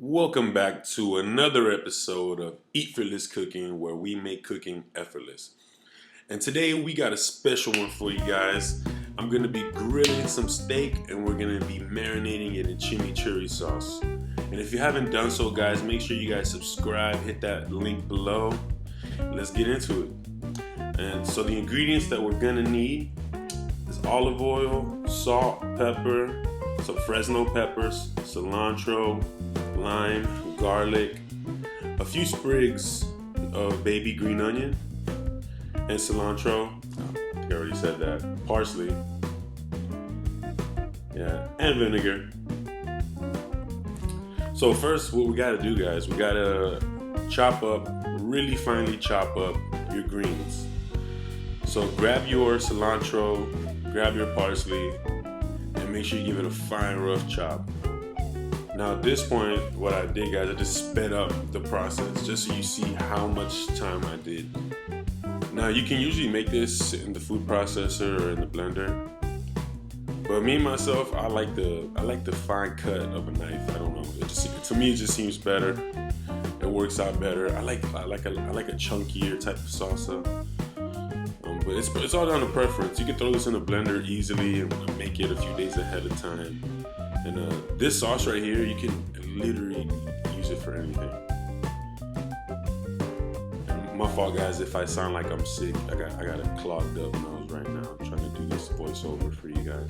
Welcome back to another episode of EATffortlessCooking, where we make cooking effortless. And today we got a special one for you guys. I'm going to be grilling some steak and we're going to be marinating it in chimichurri sauce. And if you haven't done so, guys, make sure you guys subscribe, hit that link below. Let's get into it. And so the ingredients that we're going to need is olive oil, salt, pepper, some Fresno peppers, cilantro, lime, garlic, a few sprigs of baby green onion, and cilantro. I think I already said that. Parsley. Yeah, and vinegar. So first, what we gotta do, guys, we gotta really finely chop up your greens. So grab your cilantro, grab your parsley, and make sure you give it a fine, rough chop. Now at this point, what I did, guys, I just sped up the process just so you see how much time I did. Now you can usually make this in the food processor or in the blender, but me myself, I like the fine cut of a knife. I don't know. To me, it just seems better. It works out better. I like a chunkier type of salsa. But it's all down to preference. You can throw this in a blender easily and make it a few days ahead of time. And this sauce right here, you can literally use it for anything. And my fault, guys, if I sound like I'm sick. I got a clogged up nose right now. I'm trying to do this voiceover for you guys.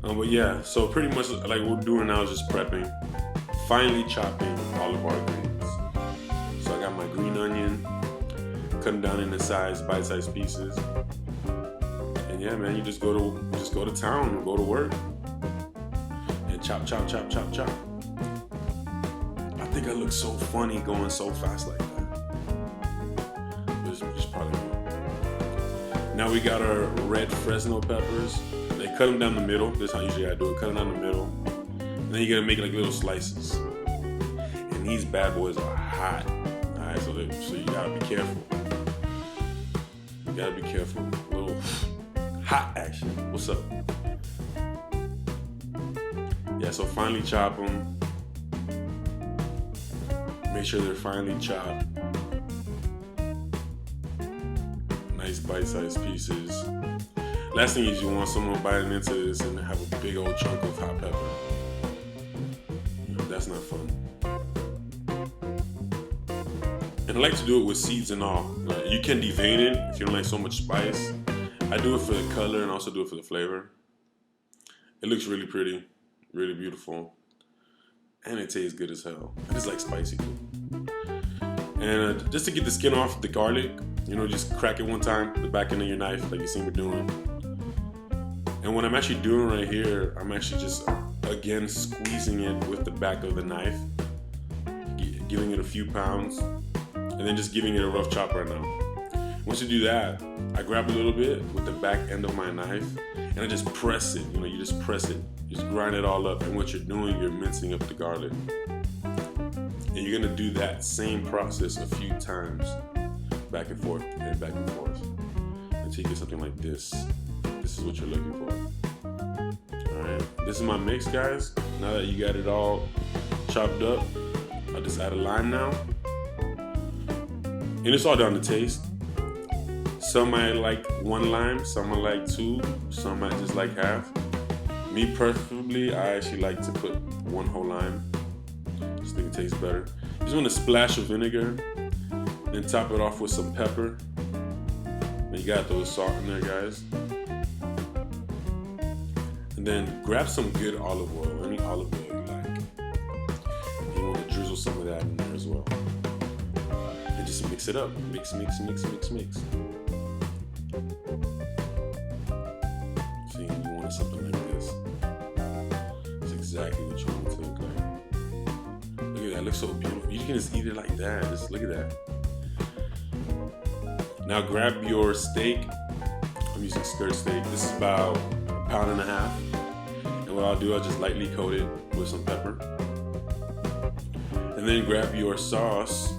But yeah, so pretty much like what we're doing now is just prepping, finely chopping all of our greens. So I got my green onion, cut them down into bite-sized pieces. And yeah, man, you just go to town and go to work. And chop, chop, chop, chop, chop. I think I look so funny going so fast like that. But it's probably me. Now we got our red Fresno peppers. They cut them down the middle. This is how usually I do it. Cut them down the middle. And then you're gonna make like little slices. And these bad boys are hot. Alright, so you gotta be careful. You gotta be careful. A little hot action. What's up? Yeah, so finely chop them. Make sure they're finely chopped. Nice bite-sized pieces. Last thing is you want someone biting into this and have a big old chunk of hot pepper. That's not fun. And I like to do it with seeds and all. You can devein it if you don't like so much spice. I do it for the color and also do it for the flavor. It looks really pretty, really beautiful, and it tastes good as hell. I just like spicy too. And just to get the skin off the garlic, just crack it one time, the back end of your knife, like you see me doing. And what I'm actually doing right here, I'm actually just, again, squeezing it with the back of the knife, giving it a few pounds, and then just giving it a rough chop right now. Once you do that, I grab a little bit with the back end of my knife, and I just press it. You just press it. Just grind it all up. And what you're doing, you're mincing up the garlic. And you're gonna do that same process a few times, back and forth, and back and forth, until you get something like this. This is what you're looking for. All right, this is my mix, guys. Now that you got it all chopped up, I'll just add a lime now. And it's all down to taste. Some might like one lime, some might like two, some might just like half. Me preferably, I actually like to put one whole lime. Just think it tastes better. You just want a splash of vinegar, then top it off with some pepper. And you gotta throw the salt in there, guys. And then grab some good olive oil, any olive oil you like. And you want to drizzle some of that in there as well. And just mix it up. Mix, mix, mix, mix, mix. See, you want something like this. That's exactly what you want it to look like. Look at that, it looks so beautiful. You can just eat it like that. Just look at that. Now grab your steak. I'm using skirt steak. This is about 1.5 pounds. And what I'll do, I'll just lightly coat it with some pepper. And then grab your sauce.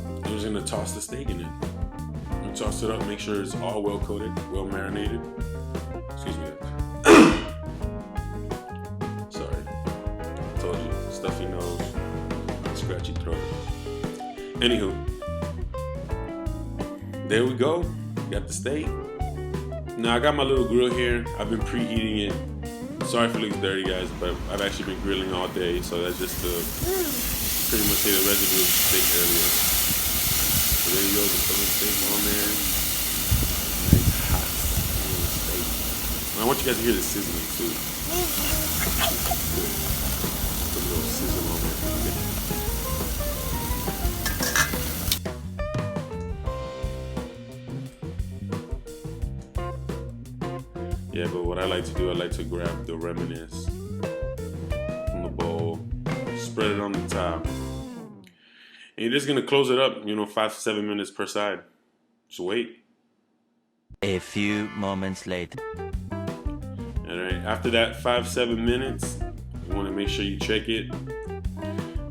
I'm just gonna toss the steak in it. You toss it up, make sure it's all well coated, well marinated. Excuse me. Sorry. Told you. stuffy nose, scratchy throat. Anywho, there we go. Got the steak. Now I got my little grill here. I've been preheating it. Sorry if it looks dirty, guys, but I've actually been grilling all day, so that's just to pretty much take the residue of the steak earlier. So there you go, just put the steak on there. Nice hot steak. And I want you guys to hear the sizzling too. Good. Put a little sizzle on there. Yeah, but what I like to do, I like to grab the reminisce from the bowl, spread it on the top, and you're just gonna close it up, 5 to 7 minutes per side. Just wait. A few moments later. All right, after that 5-7 minutes, you want to make sure you check it.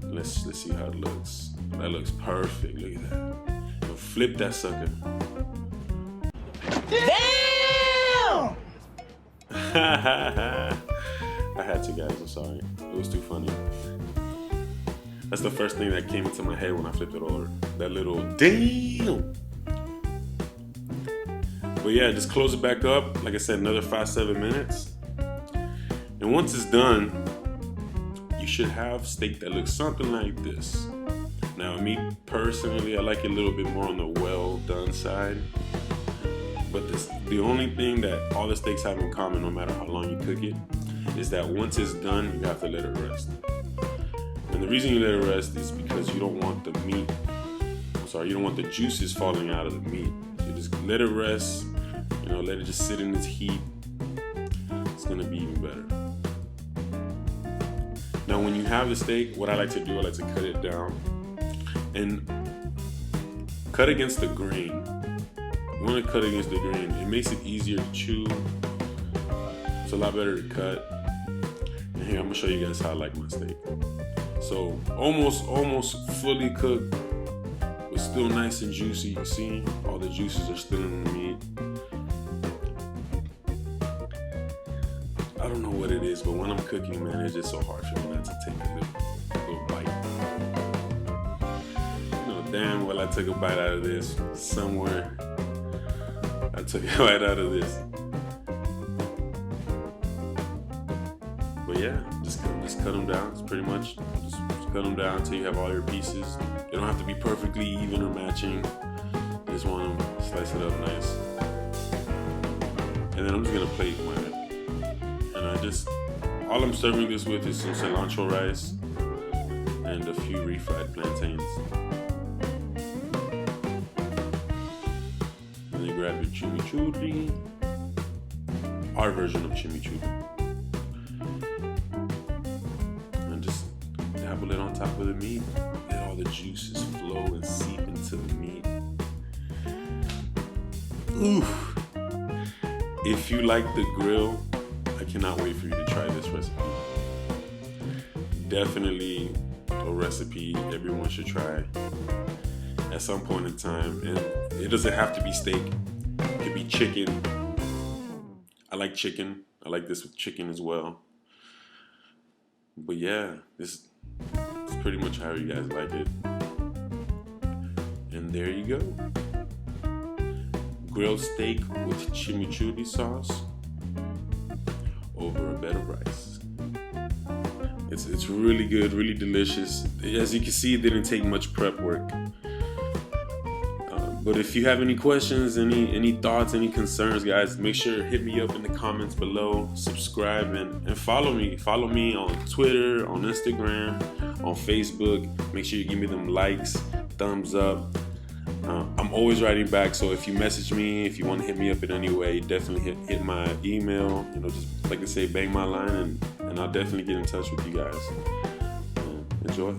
Let's see how it looks. That looks perfect. Look at that. Now flip that sucker. Damn! I had to, guys. I'm sorry. It was too funny. That's the first thing that came into my head when I flipped it over. That little damn. But yeah, just close it back up. Like I said, another 5-7 minutes. And once it's done, you should have steak that looks something like this. Now, me personally, I like it a little bit more on the well done side. But the only thing that all the steaks have in common, no matter how long you cook it, is that once it's done, you have to let it rest. And the reason you let it rest is because you don't want the meat, you don't want the juices falling out of the meat. So just let it rest, let it just sit in its heat. It's gonna be even better. Now, when you have the steak, what I like to do, I like to cut it down and cut against the grain. You want to cut against the grain. It makes it easier to chew. It's a lot better to cut. And here, I'm gonna show you guys how I like my steak. So almost fully cooked, but still nice and juicy. You see, all the juices are still in the meat. I don't know what it is, but when I'm cooking, man, it's just so hard for me not to take a little bite. Damn well I took a bite out of this somewhere. I took a bite out of this. But yeah, just cut them down. It's pretty much just cut them down until you have all your pieces. They don't have to be perfectly even or matching. You just want to slice it up nice. And then I'm just gonna plate mine. And all I'm serving this with is some cilantro rice and a few refried plantains. And then grab your chimichurri, our version of chimichurri, and just dabble it on top of the meat. Let all the juices flow and seep into the meat. Oof! If you like the grill, I cannot wait for you to try this recipe. Definitely a recipe everyone should try at some point in time. And it doesn't have to be steak. It could be chicken. I like chicken. I like this with chicken as well. But yeah, this is pretty much how you guys like it. And there you go. Grilled steak with chimichurri sauce over a bed of rice. It's really good, really delicious. As you can see, it didn't take much prep work. But if you have any questions, any thoughts, any concerns, guys, make sure to hit me up in the comments below. Subscribe and follow me. Follow me on Twitter, on Instagram, on Facebook. Make sure you give me them likes, thumbs up. I'm always writing back, so if you message me, if you want to hit me up in any way, definitely hit my email. Just like I say, bang my line, and I'll definitely get in touch with you guys. Enjoy.